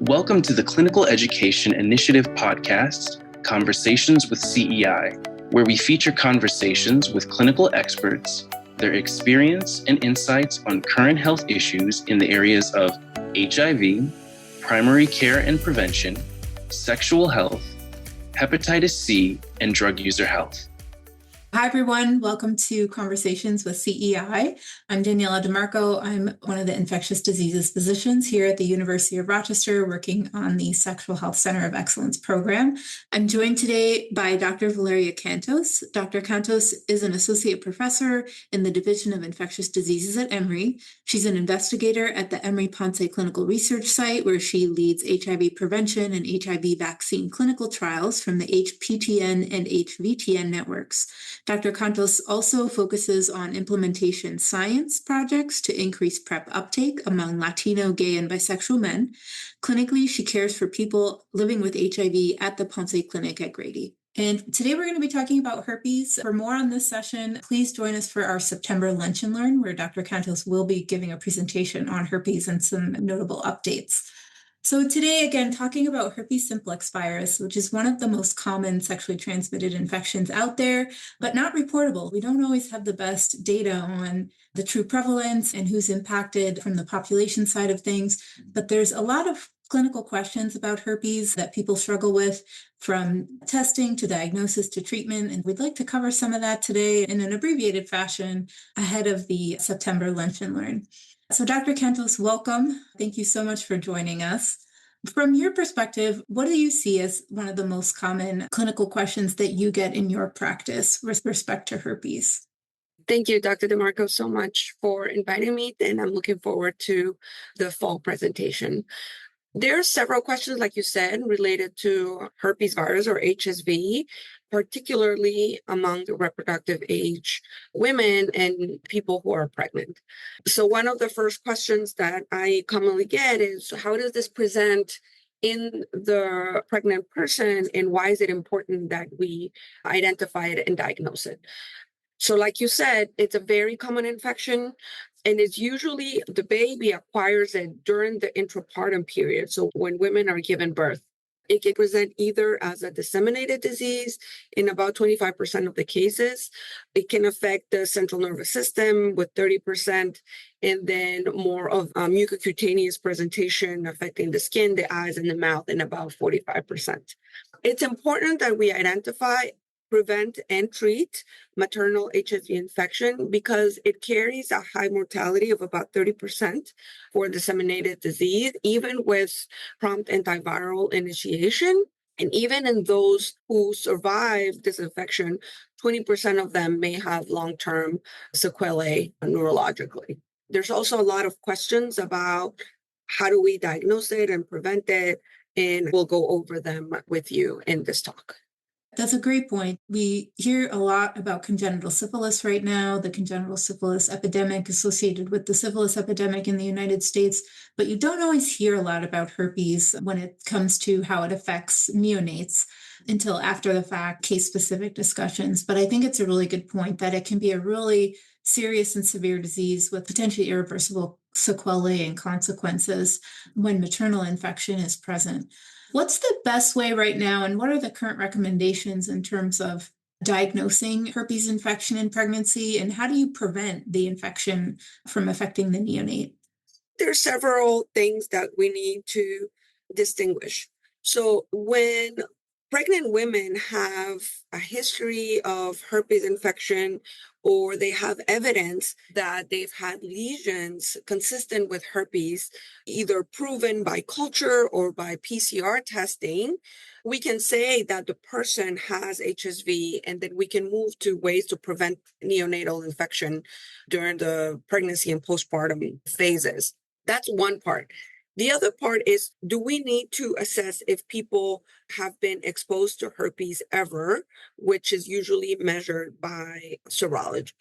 Welcome to the Clinical Education Initiative podcast, Conversations with CEI, where we feature conversations with clinical experts, their experience and insights on current health issues in the areas of HIV, primary care and prevention, sexual health, hepatitis C, and drug user health. Hi, everyone. Welcome to Conversations with CEI. I'm Daniela DiMarco. I'm one of the infectious diseases physicians here at the University of Rochester, working on the Sexual Health Center of Excellence program. I'm joined today by Dr. Valeria Cantos. Dr. Cantos is an associate professor in the Division of Infectious Diseases at Emory. She's an investigator at the Emory Ponce Clinical Research Site, where she leads HIV prevention and HIV vaccine clinical trials from the HPTN and HVTN networks. Dr. Cantos also focuses on implementation science projects to increase PrEP uptake among Latino, gay, and bisexual men. Clinically, she cares for people living with HIV at the Ponce Clinic at Grady. And today we're going to be talking about herpes. For more on this session, please join us for our September Lunch and Learn, where Dr. Cantos will be giving a presentation on herpes and some notable updates. So today, again, talking about herpes simplex virus, which is one of the most common sexually transmitted infections out there, but not reportable. We don't always have the best data on the true prevalence and who's impacted from the population side of things. But there's a lot of clinical questions about herpes that people struggle with, from testing to diagnosis to treatment. And we'd like to cover some of that today in an abbreviated fashion ahead of the September Lunch and Learn. So Dr. Cantos, welcome. Thank you so much for joining us. From your perspective, what do you see as one of the most common clinical questions that you get in your practice with respect to herpes? Thank you, Dr. DiMarco, so much for inviting me, and I'm looking forward to the fall presentation. There are several questions, like you said, related to herpes virus or HSV, particularly among the reproductive age women and people who are pregnant. So one of the first questions that I commonly get is, how does this present in the pregnant person, and why is it important that we identify it and diagnose it? So like you said, it's a very common infection, and it's usually the baby acquires it during the intrapartum period. So when women are given birth, it can present either as a disseminated disease in about 25% of the cases. It can affect the central nervous system with 30%, and then more of mucocutaneous presentation affecting the skin, the eyes, and the mouth in about 45%. It's important that we identify, prevent, and treat maternal HSV infection because it carries a high mortality of about 30% for disseminated disease, even with prompt antiviral initiation. And even in those who survive this infection, 20% of them may have long-term sequelae neurologically. There's also a lot of questions about how do we diagnose it and prevent it, and we'll go over them with you in this talk. That's a great point. We hear a lot about congenital syphilis right now, the congenital syphilis epidemic associated with the syphilis epidemic in the United States, but you don't always hear a lot about herpes when it comes to how it affects neonates until after the fact, case-specific discussions. But I think it's a really good point that it can be a really serious and severe disease with potentially irreversible sequelae and consequences when maternal infection is present. What's the best way right now, and what are the current recommendations in terms of diagnosing herpes infection in pregnancy, and how do you prevent the infection from affecting the neonate? There are several things that we need to distinguish. So when pregnant women have a history of herpes infection, or they have evidence that they've had lesions consistent with herpes, either proven by culture or by PCR testing, we can say that the person has HSV, and then we can move to ways to prevent neonatal infection during the pregnancy and postpartum phases. That's one part. The other part is, do we need to assess if people have been exposed to herpes ever, which is usually measured by serology.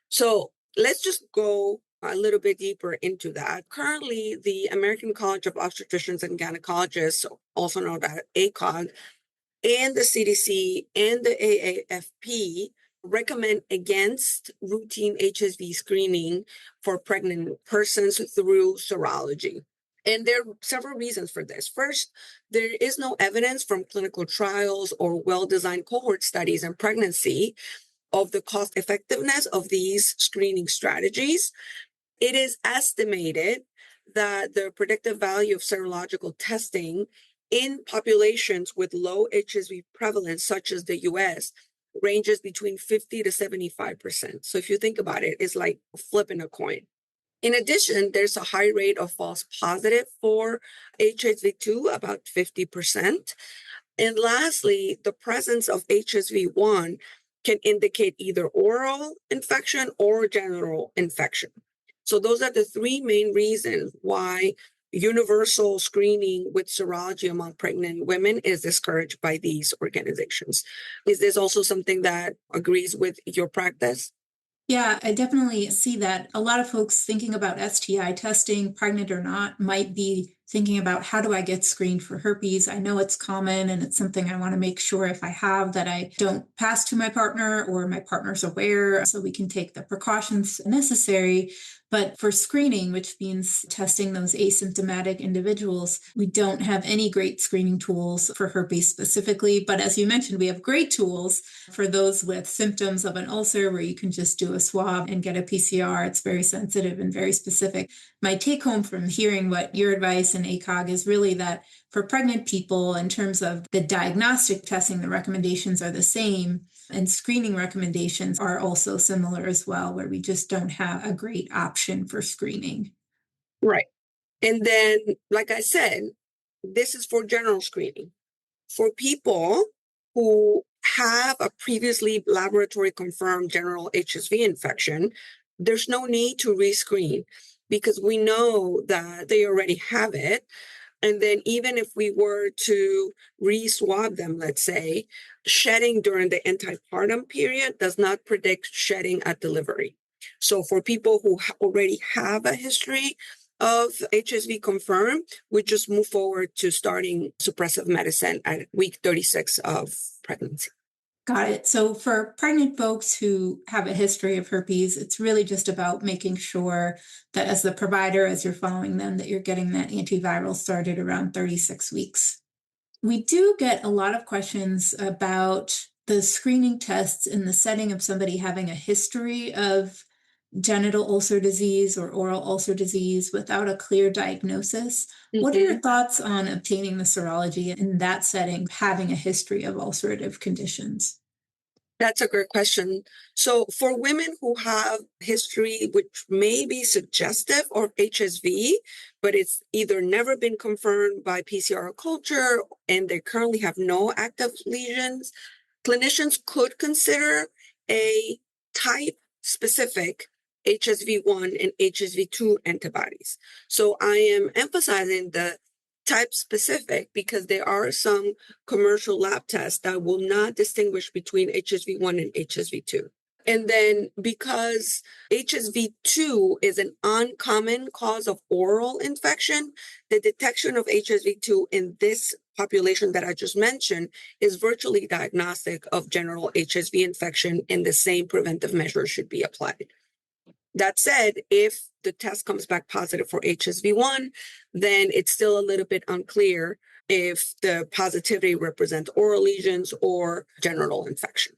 So let's just go a little bit deeper into that. Currently, the American College of Obstetricians and Gynecologists, also known as ACOG, and the CDC and the AAFP recommend against routine HSV screening for pregnant persons through serology. And there are several reasons for this. First, there is no evidence from clinical trials or well-designed cohort studies in pregnancy of the cost effectiveness of these screening strategies. It is estimated that the predictive value of serological testing in populations with low HSV prevalence, such as the US, ranges between 50 to 75%. So if you think about it, it's like flipping a coin. In addition, there's a high rate of false positive for HSV2, about 50%. And lastly, the presence of HSV1 can indicate either oral infection or genital infection. So those are the three main reasons why universal screening with serology among pregnant women is discouraged by these organizations. Is this also something that agrees with your practice? Yeah, I definitely see that. A lot of folks thinking about STI testing, pregnant or not, might be thinking about how do I get screened for herpes? I know it's common and it's something I want to make sure if I have that I don't pass to my partner or my partner's aware so we can take the precautions necessary. But for screening, which means testing those asymptomatic individuals, we don't have any great screening tools for herpes specifically. But as you mentioned, we have great tools for those with symptoms of an ulcer where you can just do a swab and get a PCR. It's very sensitive and very specific. My take home from hearing what your advice and ACOG is really that for pregnant people, in terms of the diagnostic testing, the recommendations are the same. And screening recommendations are also similar as well, where we just don't have a great option for screening. Right. And then, like I said, this is for general screening. For people who have a previously laboratory confirmed general HSV infection, there's no need to rescreen because we know that they already have it. And then even if we were to re-swab them, let's say, shedding during the antepartum period does not predict shedding at delivery. So for people who already have a history of HSV confirmed, we just move forward to starting suppressive medicine at week 36 of pregnancy. Got it. So for pregnant folks who have a history of herpes, it's really just about making sure that as the provider, as you're following them, that you're getting that antiviral started around 36 weeks. We do get a lot of questions about the screening tests in the setting of somebody having a history of genital ulcer disease or oral ulcer disease without a clear diagnosis. What are your thoughts on obtaining the serology in that setting, having a history of ulcerative conditions? That's a great question. So for women who have history, which may be suggestive of HSV, but it's either never been confirmed by PCR culture and they currently have no active lesions, clinicians could consider a type-specific HSV1 and HSV2 antibodies. So I am emphasizing the type-specific because there are some commercial lab tests that will not distinguish between HSV1 and HSV2. And then because HSV2 is an uncommon cause of oral infection, the detection of HSV2 in this population that I just mentioned is virtually diagnostic of general HSV infection, and the same preventive measures should be applied. That said, if the test comes back positive for HSV1, then it's still a little bit unclear if the positivity represents oral lesions or genital infection.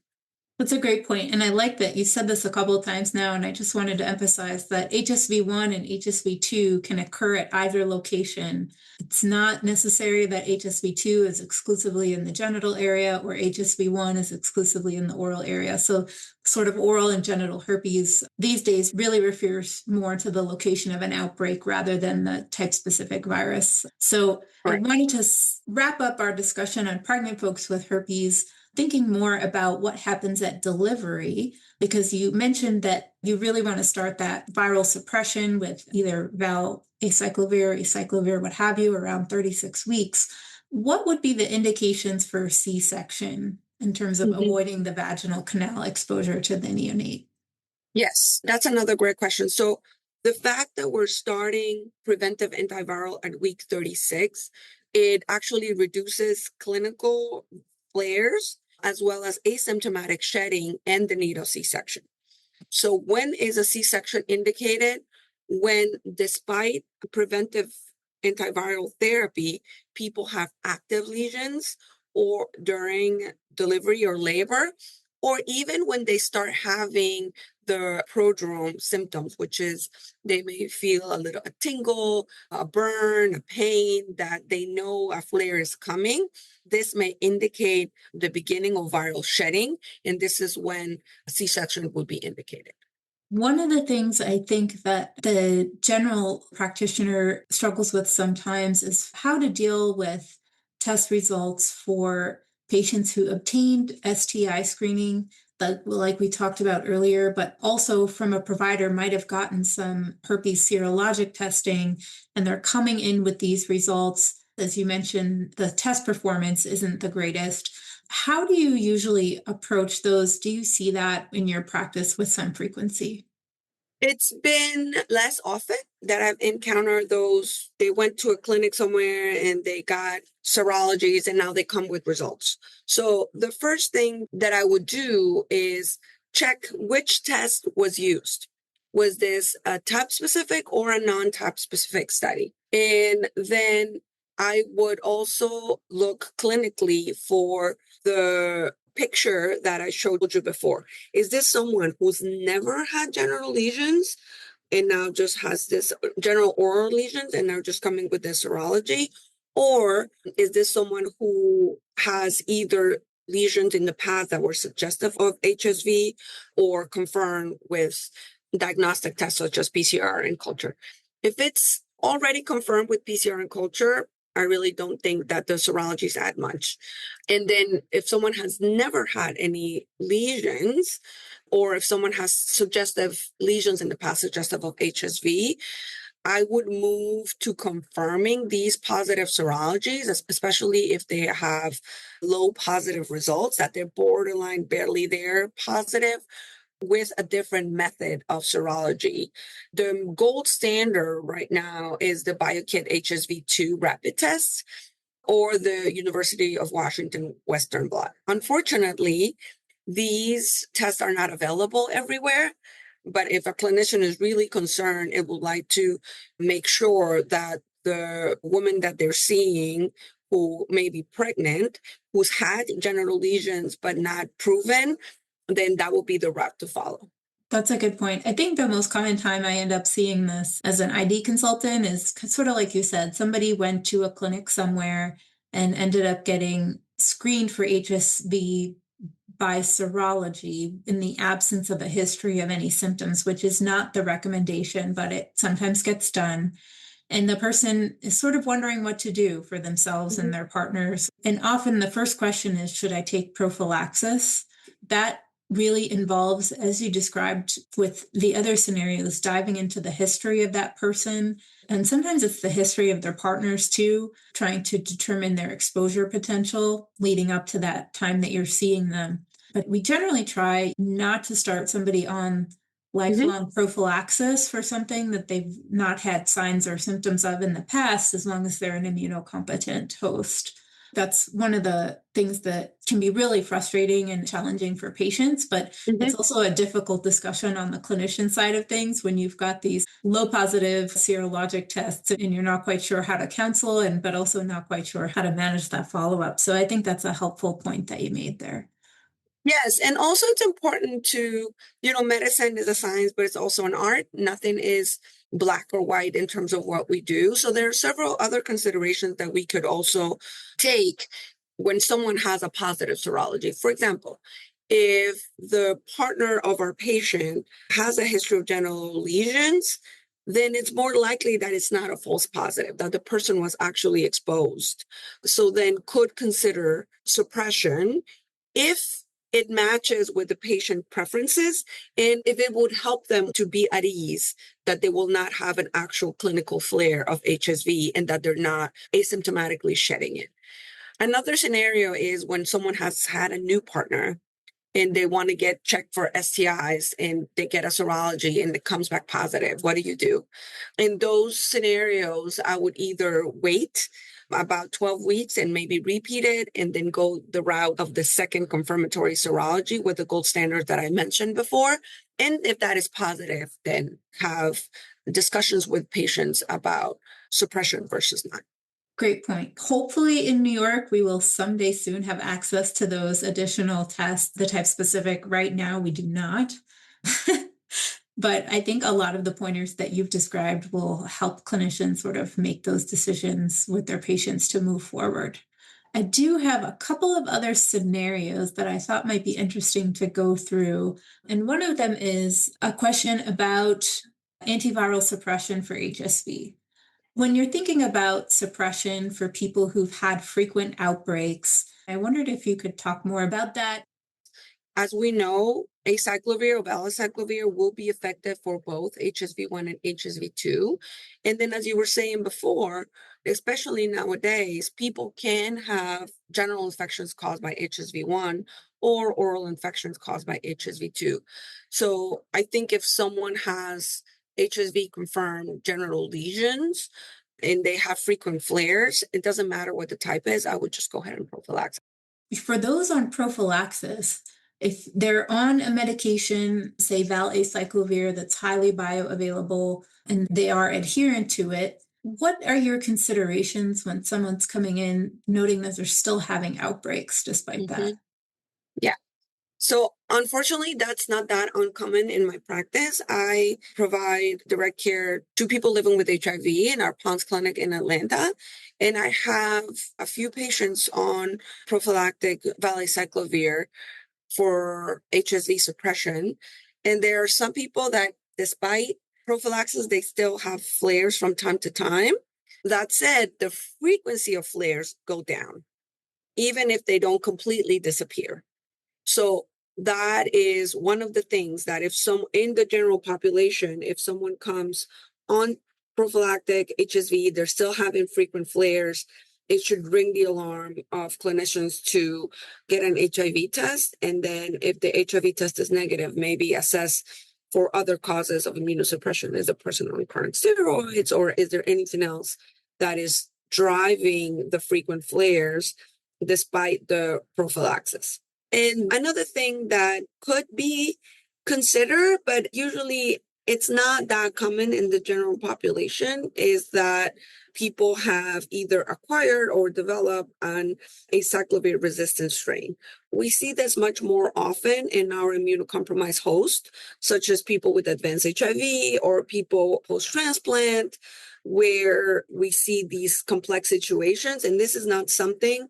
That's a great point. And I like that you said this a couple of times now, and I just wanted to emphasize that HSV1 and HSV2 can occur at either location. It's not necessary that HSV2 is exclusively in the genital area or HSV1 is exclusively in the oral area. So sort of oral and genital herpes these days really refers more to the location of an outbreak rather than the type-specific virus. So I wanted to wrap up our discussion on pregnant folks with herpes thinking more about what happens at delivery, because you mentioned that you really want to start that viral suppression with either acyclovir, what have you, around 36 weeks. What would be the indications for C-section in terms of avoiding the vaginal canal exposure to the neonate? Yes, that's another great question. So the fact that we're starting preventive antiviral at week 36, it actually reduces clinical flares as well as asymptomatic shedding and the need of C-section. So when is a C-section indicated? When despite preventive antiviral therapy, people have active lesions or during delivery or labor, or even when they start having the prodrome symptoms, which is they may feel a tingle, a burn, a pain, that they know a flare is coming. This may indicate the beginning of viral shedding, and this is when a C-section would be indicated. One of the things I think that the general practitioner struggles with sometimes is how to deal with test results for patients who obtained STI screening, like we talked about earlier, but also from a provider might have gotten some herpes serologic testing, and they're coming in with these results. As you mentioned, the test performance isn't the greatest. How do you usually approach those? Do you see that in your practice with some frequency? It's been less often that I've encountered those. They went to a clinic somewhere and they got serologies and now they come with results. So the first thing that I would do is check which test was used. Was this a type specific or a non-type specific study? And then I would also look clinically for the picture that I showed you before. Is this someone who's never had genital lesions and now just has this general oral lesions and they're just coming with this serology? Or is this someone who has either lesions in the past that were suggestive of HSV or confirmed with diagnostic tests such as PCR and culture? If it's already confirmed with PCR and culture, I really don't think that the serologies add much. And then if someone has never had any lesions, or if someone has suggestive lesions in the past suggestive of HSV, I would move to confirming these positive serologies, especially if they have low positive results, that they're borderline barely there positive, with a different method of serology. The gold standard right now is the BioKit HSV2 rapid test or the University of Washington Western blot. Unfortunately, these tests are not available everywhere. But if a clinician is really concerned, it would like to make sure that the woman that they're seeing who may be pregnant, who's had genital lesions but not proven, then that will be the route to follow. That's a good point. I think the most common time I end up seeing this as an ID consultant is sort of like you said, somebody went to a clinic somewhere and ended up getting screened for HSV by serology in the absence of a history of any symptoms, which is not the recommendation, but it sometimes gets done. And the person is sort of wondering what to do for themselves and their partners. And often the first question is, should I take prophylaxis? That really involves, as you described with the other scenarios, diving into the history of that person. And sometimes it's the history of their partners too, trying to determine their exposure potential leading up to that time that you're seeing them. But we generally try not to start somebody on lifelong prophylaxis for something that they've not had signs or symptoms of in the past, as long as they're an immunocompetent host. That's one of the things that can be really frustrating and challenging for patients, but it's also a difficult discussion on the clinician side of things when you've got these low positive serologic tests and you're not quite sure how to counsel, but also not quite sure how to manage that follow-up. So I think that's a helpful point that you made there. Yes, and also it's important to, medicine is a science, but it's also an art. Nothing is black or white in terms of what we do. So there are several other considerations that we could also take when someone has a positive serology. For example, if the partner of our patient has a history of genital lesions, then it's more likely that it's not a false positive, that the person was actually exposed. So then could consider suppression if it matches with the patient preferences, and if it would help them to be at ease that they will not have an actual clinical flare of HSV and that they're not asymptomatically shedding it. Another scenario is when someone has had a new partner and they want to get checked for STIs and they get a serology and it comes back positive. What do you do? In those scenarios, I would either wait about 12 weeks and maybe repeat it and then go the route of the second confirmatory serology with the gold standard that I mentioned before. And if that is positive, then have discussions with patients about immunosuppression versus not. Great point. Hopefully in New York, we will someday soon have access to those additional tests, the type specific. Right now, we do not. But I think a lot of the pointers that you've described will help clinicians sort of make those decisions with their patients to move forward. I do have a couple of other scenarios that I thought might be interesting to go through. And one of them is a question about antiviral suppression for HSV. When you're thinking about suppression for people who've had frequent outbreaks, I wondered if you could talk more about that. As we know, acyclovir or valacyclovir will be effective for both HSV1 and HSV2. And then, as you were saying before, especially nowadays, people can have general infections caused by HSV1 or oral infections caused by HSV2. So I think if someone has HSV confirmed genital lesions and they have frequent flares, it doesn't matter what the type is, I would just go ahead and prophylax. For those on prophylaxis, if they're on a medication, say valacyclovir, that's highly bioavailable and they are adherent to it, what are your considerations when someone's coming in noting that they're still having outbreaks despite that? Yeah. So unfortunately, that's not that uncommon in my practice. I provide direct care to people living with HIV in our Ponce Clinic in Atlanta. And I have a few patients on prophylactic valacyclovir for HSV suppression. And there are some people that, despite prophylaxis, they still have flares from time to time. That said, the frequency of flares go down, even if they don't completely disappear. So that is one of the things that in the general population, if someone comes on prophylactic HSV, they're still having frequent flares, it should ring the alarm of clinicians to get an HIV test. And then if the HIV test is negative, maybe assess for other causes of immunosuppression. Is the person on current steroids, or is there anything else that is driving the frequent flares despite the prophylaxis? And another thing that could be considered, but usually it's not that common in the general population, is that people have either acquired or developed an acyclovir resistant strain. We see this much more often in our immunocompromised host, such as people with advanced HIV or people post-transplant, where we see these complex situations. And this is not something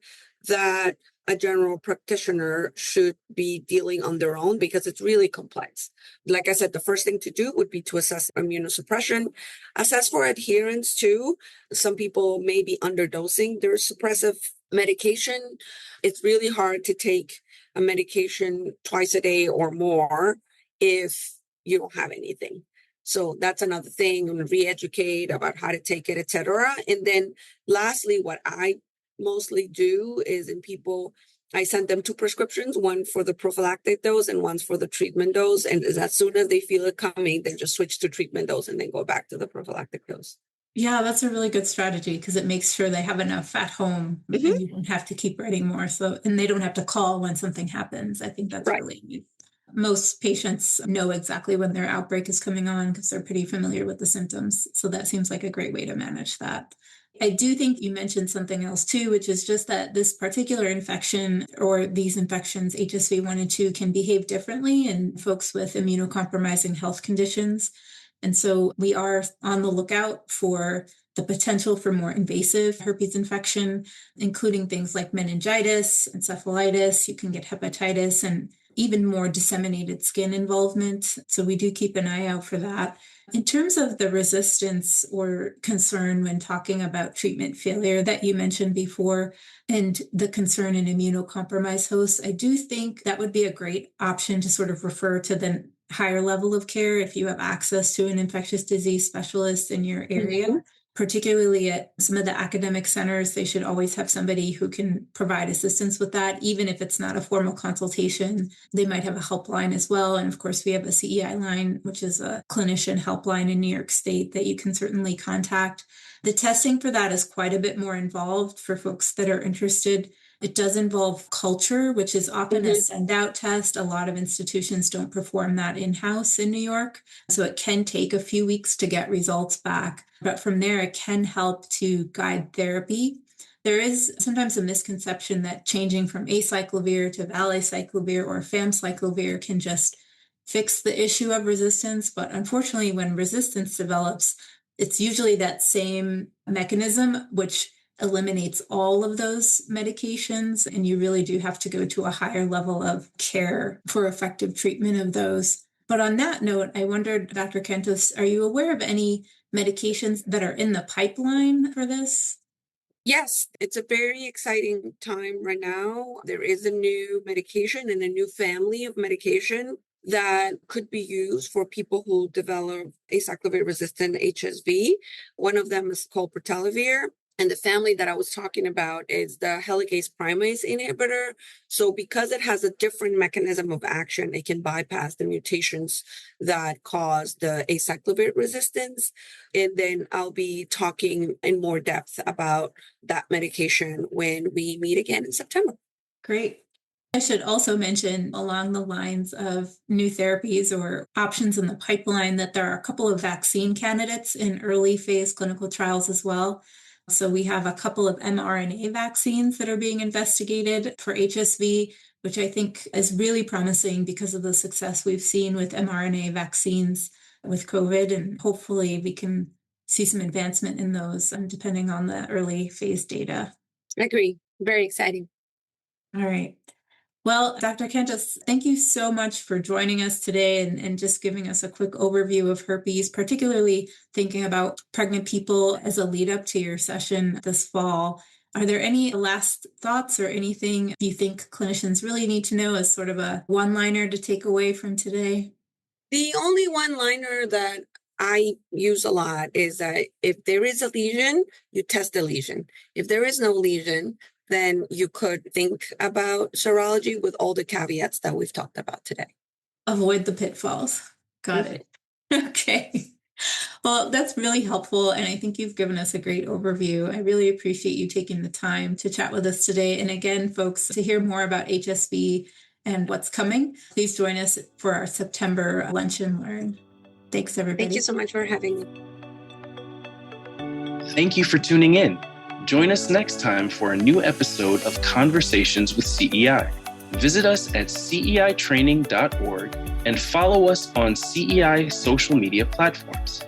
that a general practitioner should be dealing on their own because it's really complex. Like I said, the first thing to do would be to assess immunosuppression, assess for adherence too. Some people may be underdosing their suppressive medication. It's really hard to take a medication twice a day or more if you don't have anything. So that's another thing, and re-educate about how to take it, etc. And then lastly, what I mostly do is I send them two prescriptions, one for the prophylactic dose and one's for the treatment dose. And as soon as they feel it coming, then just switch to treatment dose and then go back to the prophylactic dose. Yeah, that's a really good strategy because it makes sure they have enough at home and you don't have to keep writing more. And they don't have to call when something happens. I think that's really neat. Most patients know exactly when their outbreak is coming on because they're pretty familiar with the symptoms. So that seems like a great way to manage that. I do think you mentioned something else too, which is just that this particular infection or these infections, HSV 1 and 2, can behave differently in folks with immunocompromising health conditions. And so we are on the lookout for the potential for more invasive herpes infection, including things like meningitis, encephalitis. You can get hepatitis and even more disseminated skin involvement. So we do keep an eye out for that. In terms of the resistance or concern when talking about treatment failure that you mentioned before, and the concern in immunocompromised hosts, I do think that would be a great option to sort of refer to the higher level of care if you have access to an infectious disease specialist in your area. Particularly at some of the academic centers, they should always have somebody who can provide assistance with that, even if it's not a formal consultation. They might have a helpline as well. And of course, we have a CEI line, which is a clinician helpline in New York State that you can certainly contact. The testing for that is quite a bit more involved for folks that are interested It does involve culture, which is often a send-out test. A lot of institutions don't perform that in-house in New York. So it can take a few weeks to get results back. But from there, it can help to guide therapy. There is sometimes a misconception that changing from acyclovir to valacyclovir or famciclovir can just fix the issue of resistance. But unfortunately, when resistance develops, it's usually that same mechanism, which eliminates all of those medications. And you really do have to go to a higher level of care for effective treatment of those. But on that note, I wondered, Dr. Cantos, are you aware of any medications that are in the pipeline for this? Yes, it's a very exciting time right now. There is a new medication and a new family of medication that could be used for people who develop acyclovir resistant HSV. One of them is called pratelivir. And the family that I was talking about is the helicase primase inhibitor. So because it has a different mechanism of action, it can bypass the mutations that cause the acyclovir resistance. And then I'll be talking in more depth about that medication when we meet again in September. Great. I should also mention, along the lines of new therapies or options in the pipeline, that there are a couple of vaccine candidates in early phase clinical trials as well. So we have a couple of mRNA vaccines that are being investigated for HSV, which I think is really promising because of the success we've seen with mRNA vaccines with COVID. And hopefully we can see some advancement in those depending on the early phase data. I agree. Very exciting. All right. Well, Dr. Cantos, thank you so much for joining us today and just giving us a quick overview of herpes, particularly thinking about pregnant people as a lead up to your session this fall. Are there any last thoughts or anything you think clinicians really need to know as sort of a one-liner to take away from today? The only one-liner that I use a lot is that if there is a lesion, you test the lesion. If there is no lesion, then you could think about serology with all the caveats that we've talked about today. Avoid the pitfalls. Got it. Okay. Well, that's really helpful. And I think you've given us a great overview. I really appreciate you taking the time to chat with us today. And again, folks, to hear more about HSV and what's coming, please join us for our September Lunch and Learn. Thanks, everybody. Thank you so much for having me. Thank you for tuning in. Join us next time for a new episode of Conversations with CEI. Visit us at ceitraining.org and follow us on CEI social media platforms.